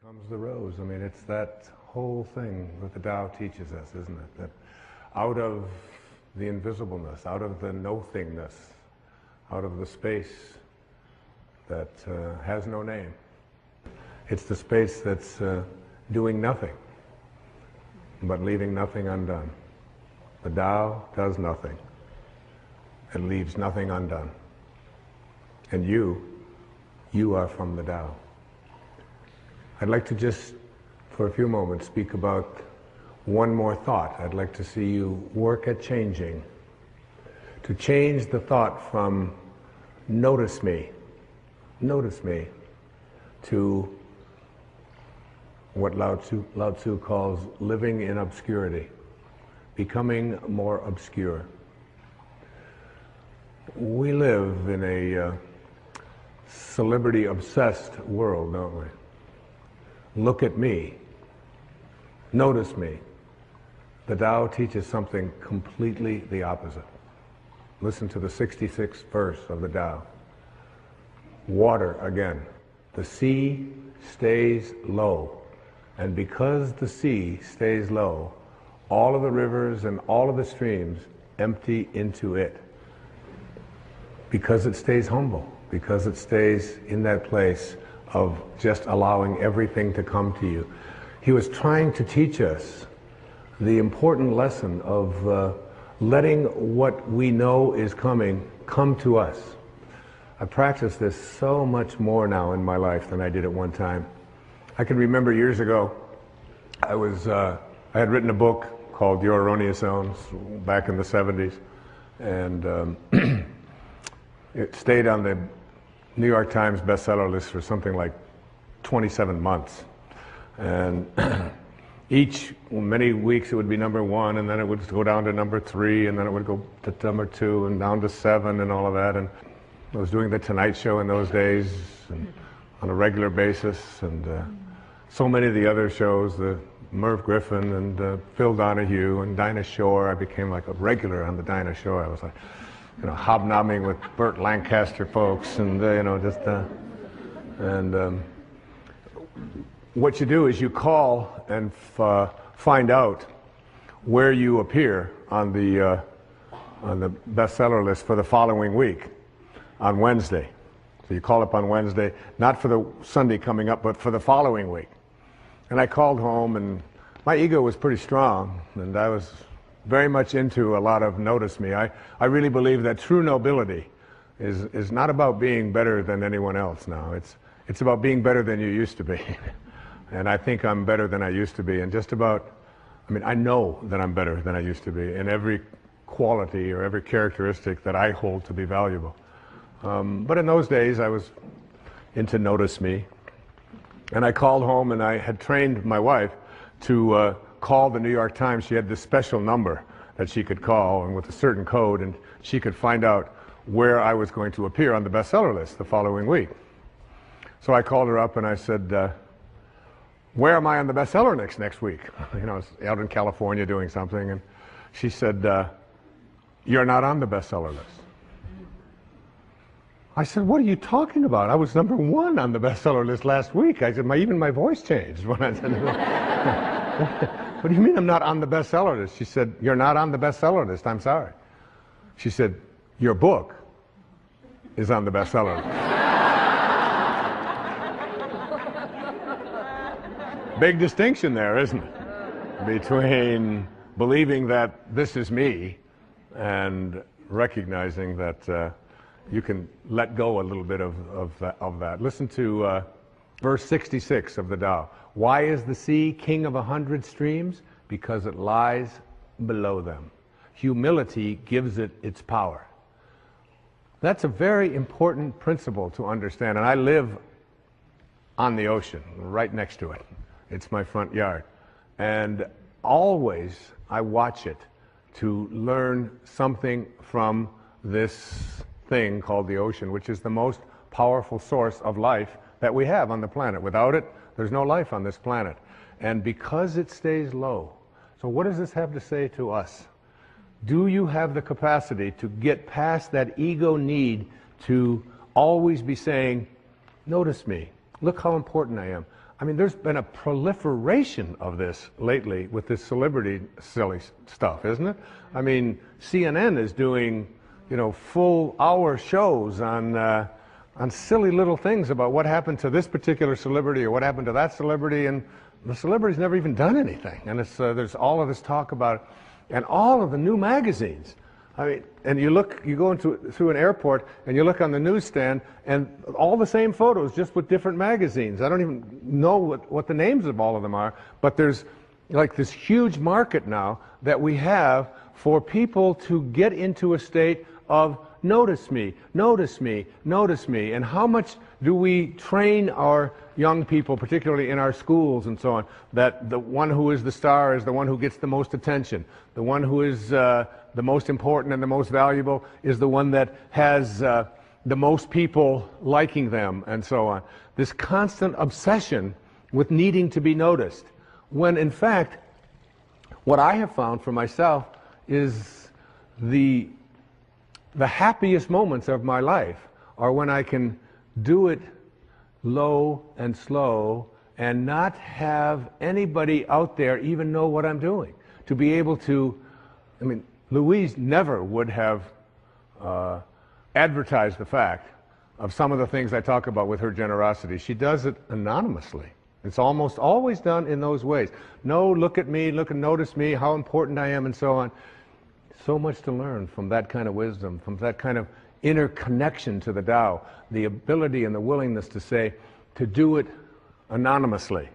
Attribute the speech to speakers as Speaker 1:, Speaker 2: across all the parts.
Speaker 1: Comes the rose. I mean, it's that whole thing that the Tao teaches us, isn't it? That out of the invisibleness, out of the no-thingness, out of the space that has no name, it's the space that's doing nothing, but leaving nothing undone. The Tao does nothing and leaves nothing undone. And you are from the Tao. I'd like to just, for a few moments, speak about one more thought. I'd like to see you work at changing. To change the thought from notice me, to what Lao Tzu calls living in obscurity, becoming more obscure. We live in a celebrity-obsessed world, don't we? Look at me. Notice me. The Tao teaches something completely the opposite. Listen to the 66th verse of the Tao. Water again. The sea stays low. And because the sea stays low, all of the rivers and all of the streams empty into it. Because it stays humble. Because it stays in that place of just allowing everything to come to you. He was trying to teach us the important lesson of letting what we know is coming come to us. I practice this so much more now in my life than I did at one time. I can remember years ago, I had written a book called Your Erroneous Zones back in the 70s, and it stayed on the New York Times bestseller list for something like 27 months. And many weeks it would be number 1, and then it would go down to number 3, and then it would go to number 2, and down to 7, and all of that. And I was doing The Tonight Show in those days, and on a regular basis, and so many of the other shows, the Merv Griffin, and Phil Donahue, and Dinah Shore. I became like a regular on the Dinah Shore. I was like, hobnobbing with Burt Lancaster folks, and what you do is you call and find out where you appear on the bestseller list for the following week on Wednesday. So you call up on Wednesday, not for the Sunday coming up, but for the following week. And I called home, and my ego was pretty strong, and I was very much into a lot of notice me. I really believe that true nobility is not about being better than anyone else now. It's about being better than you used to be. And I think I'm better than I used to be. And I know that I'm better than I used to be in every quality or every characteristic that I hold to be valuable. But in those days, I was into notice me. And I called home, and I had trained my wife to call the New York Times. She had this special number that she could call, and with a certain code, and she could find out where I was going to appear on the bestseller list the following week. So I called her up and I said, where am I on the bestseller list next week? I was out in California doing something, and she said, you're not on the bestseller list. I said, what are you talking about? I was number 1 on the bestseller list last week. I said, even my voice changed when I said, what do you mean I'm not on the bestseller list? She said, you're not on the bestseller list, I'm sorry. She said, your book is on the bestseller list. Big distinction there, isn't it? Between believing that this is me and recognizing that you can let go a little bit of that. Listen to verse 66 of the Tao. Why is the sea king of 100 streams? Because it lies below them. Humility gives it its power. That's a very important principle to understand. And I live on the ocean, right next to it. It's my front yard. And always I watch it to learn something from this thing called the ocean, which is the most powerful source of life that we have on the planet. Without it, there's no life on this planet. And because it stays low, so what does this have to say to us? Do you have the capacity to get past that ego need to always be saying, notice me, look how important I am. I mean, there's been a proliferation of this lately with this celebrity silly stuff, isn't it? I mean, CNN is doing, you know, full hour shows on silly little things about what happened to this particular celebrity or what happened to that celebrity, and the celebrity's never even done anything. And it's, there's all of this talk about it. And all of the new magazines. I mean, and you go through an airport and you look on the newsstand and all the same photos, just with different magazines. I don't even know what the names of all of them are, but there's like this huge market now that we have for people to get into a state of notice me, notice me, notice me. And how much do we train our young people, particularly in our schools and so on, that the one who is the star is the one who gets the most attention. The one who is the most important and the most valuable is the one that has the most people liking them and so on. This constant obsession with needing to be noticed. When in fact, what I have found for myself is the happiest moments of my life are when I can do it low and slow and not have anybody out there even know what I'm doing. To be able to, I mean, Louise never would have advertised the fact of some of the things I talk about with her generosity. She does it anonymously. It's almost always done in those ways. No, look at me, look and notice me, how important I am and so on. So much to learn from that kind of wisdom, from that kind of inner connection to the Tao, the ability and the willingness to say, to do it anonymously,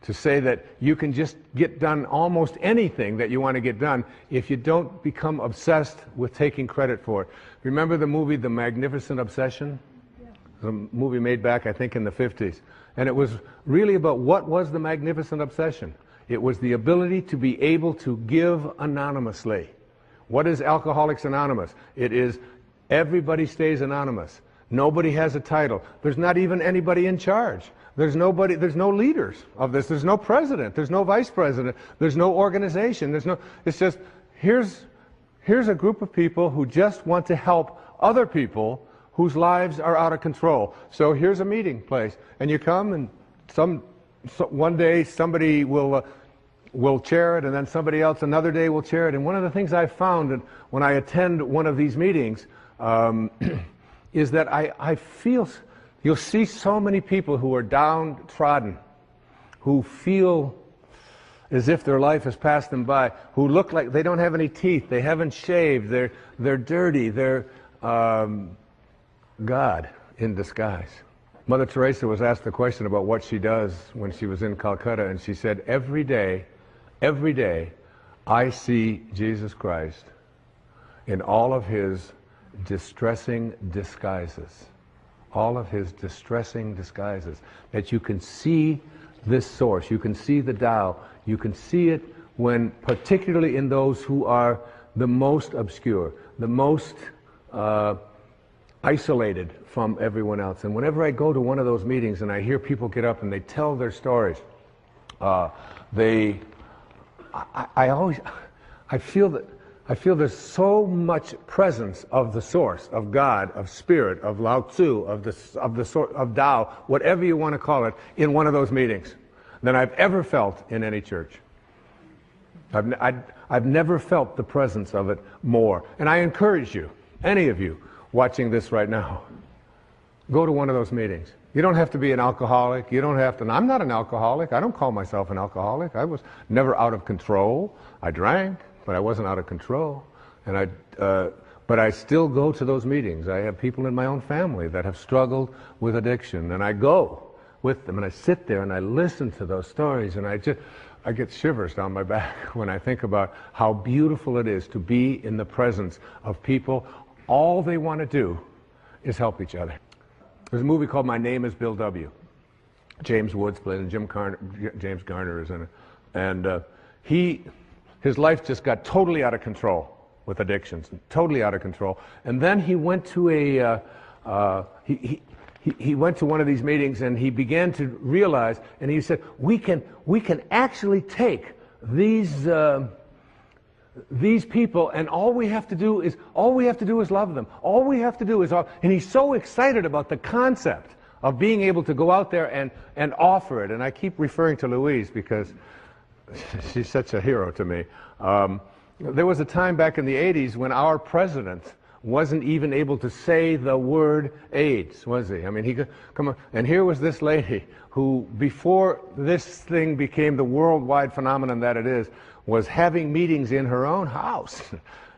Speaker 1: to say that you can just get done almost anything that you want to get done if you don't become obsessed with taking credit for it. Remember the movie The Magnificent Obsession? Yeah. The movie made back, I think, in the 50s. And it was really about what was the magnificent obsession. It was the ability to be able to give anonymously. What is Alcoholics Anonymous? It is everybody stays anonymous. Nobody has a title. There's not even anybody in charge. There's no leaders of this. There's no president. There's no vice president. There's no organization. It's just, here's a group of people who just want to help other people whose lives are out of control. So here's a meeting place. And you come and one day somebody will chair it, and then somebody else another day will chair it. And one of the things I've found when I attend one of these meetings is that I feel, you'll see so many people who are downtrodden, who feel as if their life has passed them by, who look like they don't have any teeth, they haven't shaved, they're dirty, they're God in disguise. Mother Teresa was asked the question about what she does when she was in Calcutta, and she said, every day, I see Jesus Christ in all of his distressing disguises. All of his distressing disguises. That you can see this source, you can see the Tao, you can see it when, particularly in those who are the most obscure, the most isolated from everyone else. And whenever I go to one of those meetings and I hear people get up and they tell their stories, I feel there's so much presence of the source, of God, of spirit, of Lao Tzu, of Tao, whatever you want to call it, in one of those meetings than I've ever felt in any church. I've never felt the presence of it more. And I encourage you, any of you watching this right now, go to one of those meetings. You don't have to be an alcoholic. You don't have to. I'm not an alcoholic. I don't call myself an alcoholic. I was never out of control. I drank, but I wasn't out of control. And but I still go to those meetings. I have people in my own family that have struggled with addiction, and I go with them, and I sit there and I listen to those stories, and I get shivers down my back when I think about how beautiful it is to be in the presence of people. All they want to do is help each other. There's a movie called My Name is Bill W. James Woods played it, James Garner is in it. And his life just got totally out of control with addictions, totally out of control. And then he went to he went to one of these meetings, and he began to realize, and he said, we can actually take these people, and all we have to do is love them. All we have to do is and he's so excited about the concept of being able to go out there and offer it. And I keep referring to Louise because she's such a hero to me. There was a time back in the 80s when our president wasn't even able to say the word AIDS, was he? I mean, he could come on. And here was this lady who, before this thing became the worldwide phenomenon that it is, was having meetings in her own house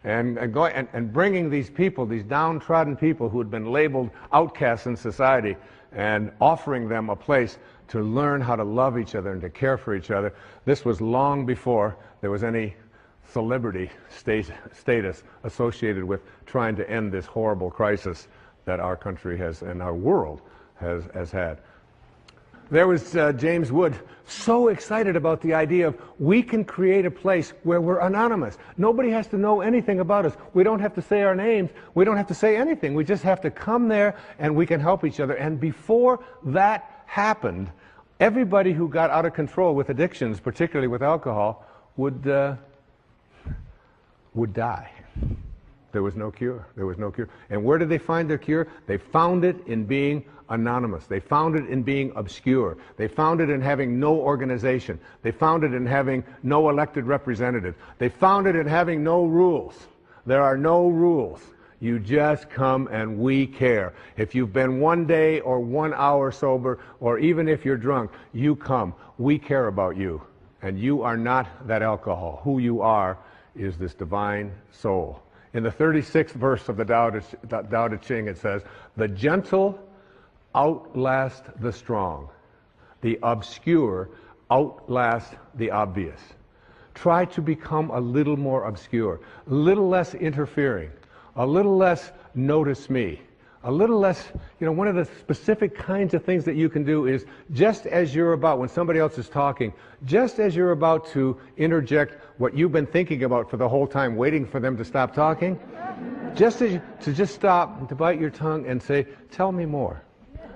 Speaker 1: and bringing these people, these downtrodden people who had been labeled outcasts in society, and offering them a place to learn how to love each other and to care for each other. This was long before there was any celebrity status associated with trying to end this horrible crisis that our country has and our world has had. There was James Wood, so excited about the idea of we can create a place where we're anonymous. Nobody has to know anything about us. We don't have to say our names. We don't have to say anything. We just have to come there and we can help each other. And before that happened, everybody who got out of control with addictions, particularly with alcohol, would die. There was no cure. There was no cure. And where did they find their cure? They found it in being anonymous. They found it in being obscure. They found it in having no organization. They found it in having no elected representative. They found it in having no rules. There are no rules. You just come and we care. If you've been 1 day or 1 hour sober, or even if you're drunk, you come. We care about you. And you are not that alcohol. Who you are is this divine soul. In the 36th verse of the Tao Te Ching, it says, "The gentle outlast the strong. The obscure outlast the obvious." Try to become a little more obscure, a little less interfering, a little less notice me, a little less, one of the specific kinds of things that you can do is just as you're about, when somebody else is talking, just as you're about to interject what you've been thinking about for the whole time, waiting for them to stop talking, just stop and to bite your tongue and say, "Tell me more."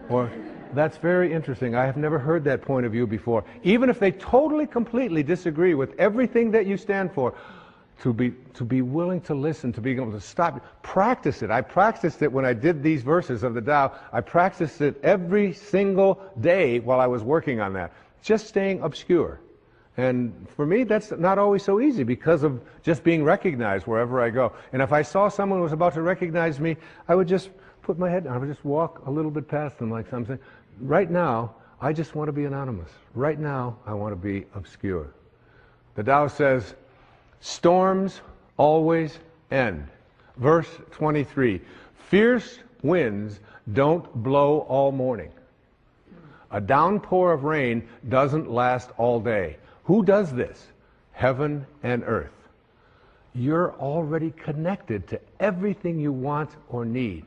Speaker 1: Or, "That's very interesting. I have never heard that point of view before." Even if they totally, completely disagree with everything that you stand for, to be willing to listen, to be able to stop. Practice it. I practiced it when I did these verses of the Tao. I practiced it every single day while I was working on that. Just staying obscure. And for me, that's not always so easy because of just being recognized wherever I go. And if I saw someone who was about to recognize me, I would just put my head down. I would just walk a little bit past them like something. Right now, I just want to be anonymous. Right now, I want to be obscure. The Tao says, storms always end. Verse 23, fierce winds don't blow all morning. A downpour of rain doesn't last all day. Who does this? Heaven and earth. You're already connected to everything you want or need.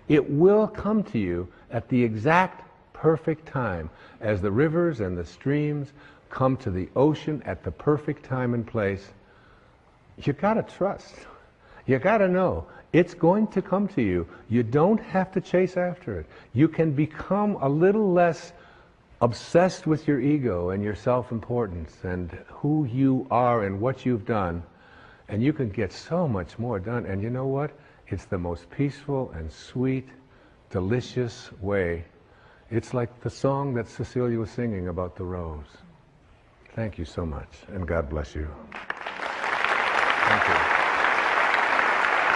Speaker 1: It will come to you at the exact perfect time, as the rivers and the streams come to the ocean at the perfect time and place. You gotta trust. You gotta know it's going to come to you. You don't have to chase after it. You can become a little less obsessed with your ego and your self-importance and who you are and what you've done, and you can get so much more done. And you know what? It's the most peaceful and sweet, delicious way. It's like the song that Cecilia was singing about the rose. Thank you so much, and God bless you. Thank you.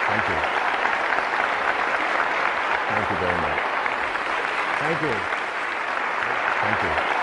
Speaker 1: Thank you. Thank you very much. Thank you. Thank you.